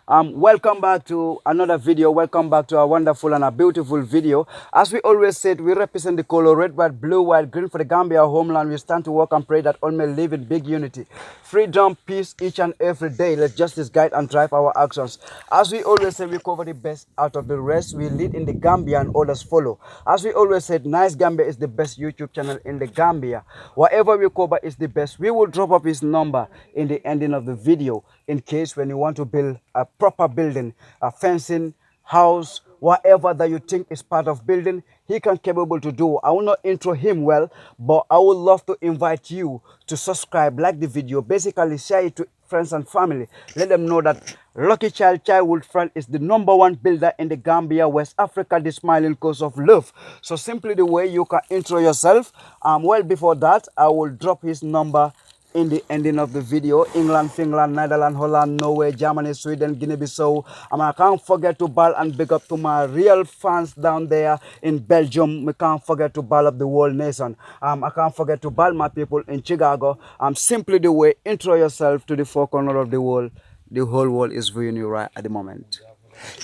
Welcome back to another video. Welcome back to a wonderful and a beautiful video. As we always said, we represent the color red, white, blue, white, green for the Gambia homeland. We stand to work and pray that all may live in big unity. Freedom, peace each and every day. Let justice guide and drive our actions. As we always say, we cover the best out of the rest. We lead in the Gambia and others follow. As we always said, Nice Gambia is the best YouTube channel in the Gambia. Whatever we cover is the best. We will drop up his number in the ending of the video in case when you want to build a proper building, a fencing, house, whatever that you think is part of building, he can capable to do. I will not intro him well, but I would love to invite you to subscribe, like the video, basically share it to friends and family. Let them know that Lucky Child Childhood Friend is the #1 builder in the Gambia, West Africa, the smiling coast of love. So simply the way you can intro yourself. Well, before that, I will drop his number in the ending of the video. England, Finland, Netherlands, Holland, Norway, Germany, Sweden, Guinea-Bissau. I can't forget to ball and big up to my real fans down there in Belgium. We can't forget to ball up the whole nation. I can't forget to ball my people in Chicago. Simply the way, intro yourself to the four corners of the world. The whole world is viewing you right at the moment.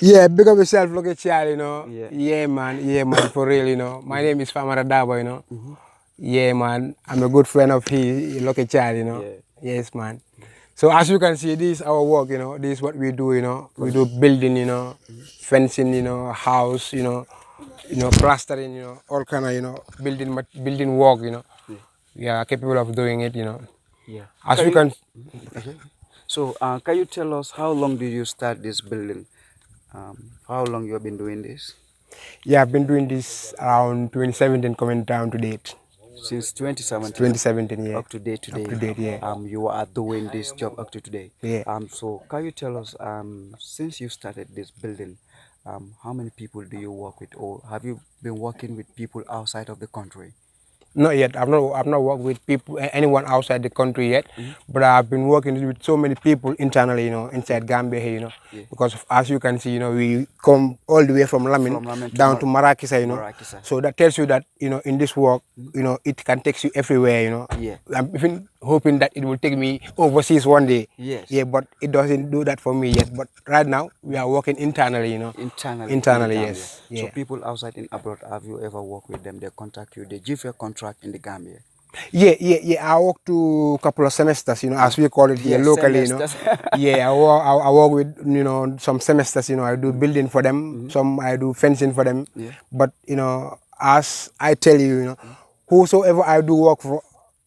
Yeah, big up yourself, Lucky Child, you know. Yeah, man, for real, you know. My name is Famara Dabo, you know. Yeah, man, I'm a good friend of his, Lucky Child, you know. Yes, man. So as you can see, this is our work, you know. This is what we do, you know. We do building, you know, fencing, you know, house, you know, plastering, you know, all kind of, you know, building work, you know. We are capable of doing it, you know. Yeah. As you can. Okay. So can you tell us how long did you start this building? How long you have been doing this? Yeah, I've been doing this around 2017, coming down to date. Since 2017? 2017, yeah. Up to date today? Up to date, yeah. You are doing this job up to today? Yeah. So can you tell us, since you started this building, how many people do you work with, or have you been working with people outside of the country? Not yet. I've not worked with anyone outside the country yet, but I've been working with so many people internally, you know, inside Gambia here, you know, because as you can see, you know, we come all the way from Lamin down to Marrakech, you know. So that tells you that, you know, in this work, you know, it can take you everywhere, you know. I'm even hoping that it will take me overseas one day. Yeah, but it doesn't do that for me yet. But right now, we are working internally, you know. Internally, yes. So people outside in abroad, have you ever worked with them? They contact you, they give you a contract in the Gambia? Yeah. I work to a couple of semesters, you know, as we call it here locally, semesters. You know. I work with, you know, some semesters, you know, I do building for them, some I do fencing for them. But, you know, as I tell you, you know, whosoever I do work for,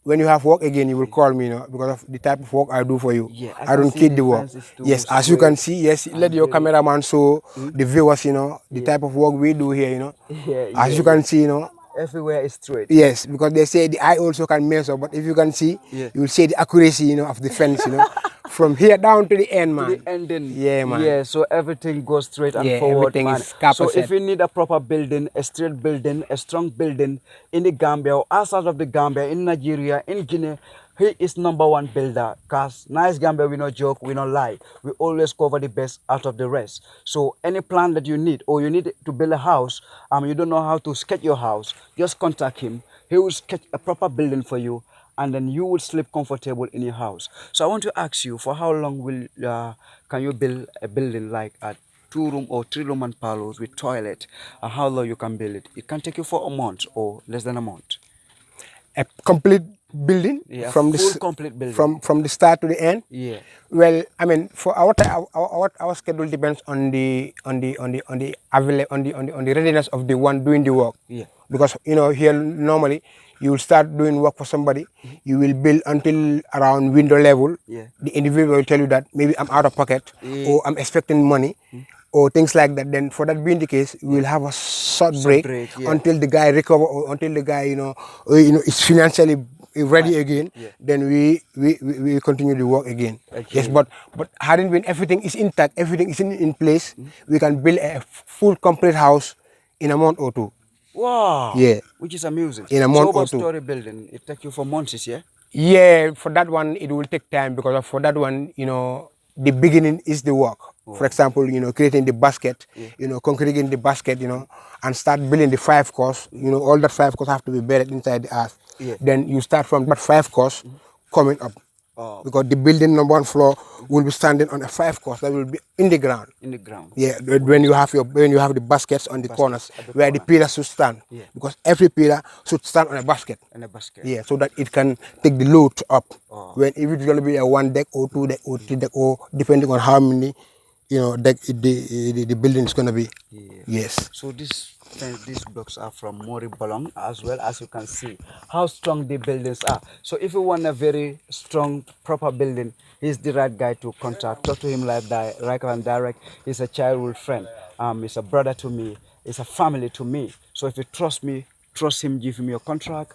when you have work again, you will call me, you know, because of the type of work I do for you. I don't kid the work. Yes, as you can see, yes, let your cameraman show the viewers, you know, the type of work we do here, you know. As you can see, you know, everywhere is straight. Yes, because they say the eye also can measure, but if you can see, you will see the accuracy, you know, of the fence, you know, from here down to the end, man. To the ending. Yeah, man. Yeah, so everything goes straight and forward, everything man. Is so if you need a proper building, a straight building, a strong building in the Gambia or outside of the Gambia, in Nigeria, in Guinea, he is #1 builder. Cause Nice Gambia, we no joke, we no lie. We always cover the best out of the rest. So any plan that you need, or you need to build a house, you don't know how to sketch your house, just contact him. He will sketch a proper building for you, and then you will sleep comfortable in your house. So I want to ask you, for how long will can you build a building like a 2-room or 3-room and parlors with toilet? How long you can build it? It can take you for a month or less than a month. A complete building, from complete building, from the start to the end. Well, I mean, for our schedule depends on the readiness of the one doing the work. Because, you know, here normally you will start doing work for somebody, you will build until around window level. The individual will tell you that maybe I'm out of pocket, or I'm expecting money, or things like that. Then for that being the case, we will have a short break until the guy recover, or until the guy, you know, is financially ready again. Then we continue the work again. Yes, but hadn't been, everything is intact, everything is in place, we can build a full complete house in a month or two. Wow. Yeah. Which is amusing. In a month or two. Story building, it takes you for months, yeah? Yeah, for that one, it will take time, because for that one, you know, the beginning is the work. For example, you know, creating the basket, you know, concreting the basket, you know, and start building the 5 course. You know, all that 5 course have to be buried inside the earth. Then you start from that 5 course coming up. because the building number 1 floor will be standing on a 5 course that will be in the ground. In the ground. Yeah, when you have the baskets on the corners where the pillars should stand, because every pillar should stand on a basket. In a basket. Yeah, so that it can take the load up. When if it's going to be a 1 deck or 2 deck or 3 deck, or depending on how many deck the building is going to be. Yes. So these blocks are from Mori Bolong, as well as you can see how strong the buildings are. So if you want a very strong, proper building, he's the right guy to contact. Talk to him right and direct. He's a childhood friend. He's a brother to me. He's a family to me. So if you trust me, trust him, give him your contract.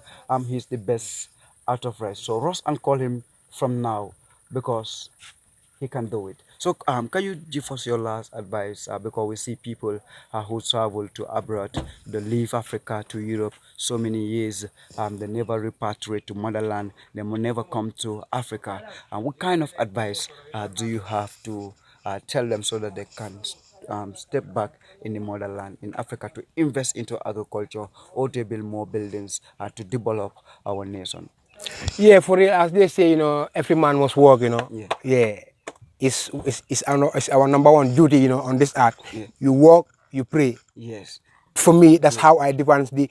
He's the best out of rest. So rush and call him from now, because he can do it. So can you give us your last advice, because we see people who travel to abroad, they leave Africa to Europe so many years, they never repatriate to motherland, they will never come to Africa. And what kind of advice do you have to tell them so that they can step back in the motherland in Africa to invest into agriculture, or to build more buildings to develop our nation? Yeah, for real, as they say, every man must work, Yeah. It's our number 1 duty, on this earth. You work, you pray. Yes. For me, that's how I define the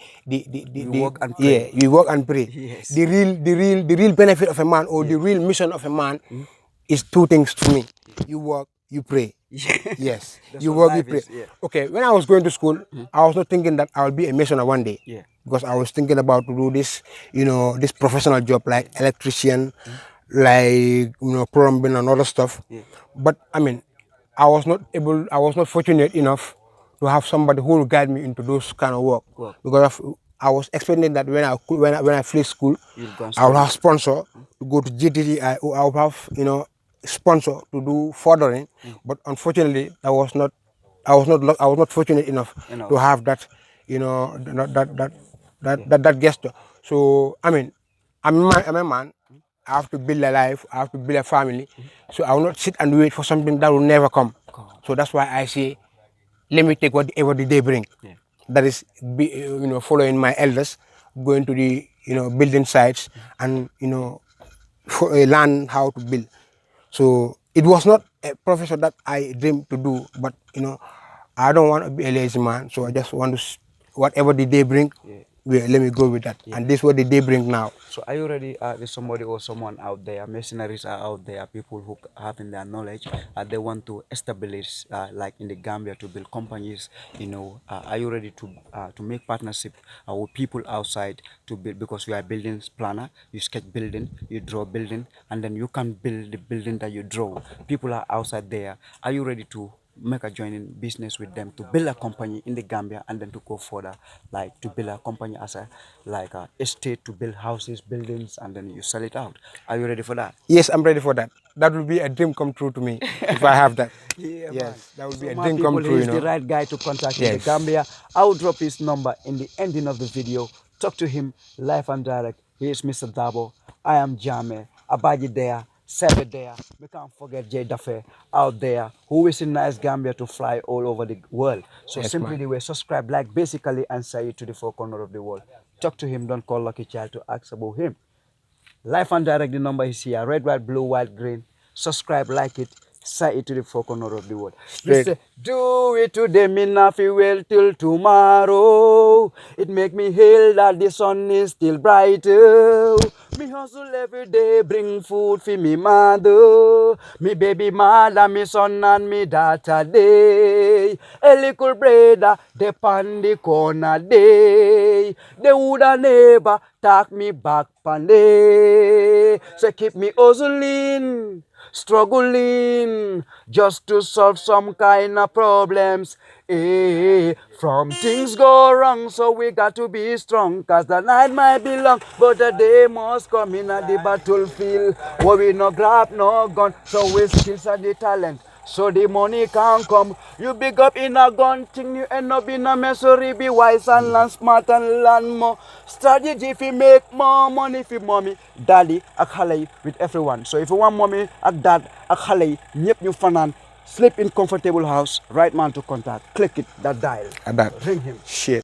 work and pray. you work and pray. Yes. The real benefit of a man, or the real mission of a man, is 2 things to me. You work, you pray. Yes. You work, you pray. Okay, when I was going to school, I was not thinking that I will be a missionary one day. Because I was thinking about to do this, this professional job like electrician, like plumbing and other stuff. But I mean, I was not fortunate enough to have somebody who will guide me into those kind of work. Because I was expecting that when I finish school, I will have sponsor to go to GTT. I will have sponsor to do furthering. But unfortunately, I was not fortunate enough to have that that gesture. So I mean, I'm a man. I have to build a life. I have to build a family. So I will not sit and wait for something that will never come. So that's why I say, let me take whatever the day bring. That is, following my elders, going to the building sites, and learn how to build. So it was not a profession that I dreamed to do, but I don't want to be a lazy man. So I just want to whatever the day bring. Let me go with that. And this is what the day bring now. So are you ready? There's somebody or someone out there, mercenaries are out there, people who have in their knowledge, they want to establish, like in the Gambia, to build companies, are you ready to make partnership with people outside to build? Because you are a building planner, you sketch building, you draw building, and then you can build the building that you draw. People are outside there. Are you ready to make a joining business with them to build a company in the Gambia, and then to go further, like to build a company as a estate, to build houses, buildings, and then you sell it out? Are you ready for that? Yes, I'm ready for that. That will be a dream come true to me if I have that. Yes, that will be a dream come true. He's the right guy to contact in the Gambia. I will drop his number in the ending of the video. Talk to him live and direct. He is Mr. Dabo. I am Jame. Abaji there. Seven there. We can't forget Jay Dafe out there, who is in nice Gambia to fly all over the world. So simply the way, subscribe, like, basically, and say it to the 4 corners of the world. Talk to him. Don't call Lucky Child to ask about him. Live and direct, the number is here. Red, white, blue, white, green. Subscribe, like it, say it to the 4 corners of the world. You say, do it today, me not feel well till tomorrow. It make me hail that the sun is still bright. Me hustle every day, bring food for me mother, me baby mother, me son and me daughter day. A little brother, they pan the corner day. They woulda never talk me back pan day. So keep me hustling, struggling, just to solve some kind of problems. From things go wrong, so we got to be strong, cause the night might be long, but the day must come in at the battlefield, where we no grab no gun, so we skills and the talent, so the money can come. You big up in a gun thing, you end up in a misery. Be wise and learn smart and learn more. Strategy if you make more money for mommy, daddy, ak with everyone. So if you want mommy, ak dad, ak nyep you fanan, sleep in comfortable house, right man to contact, click it, that dial, That ring him. shit.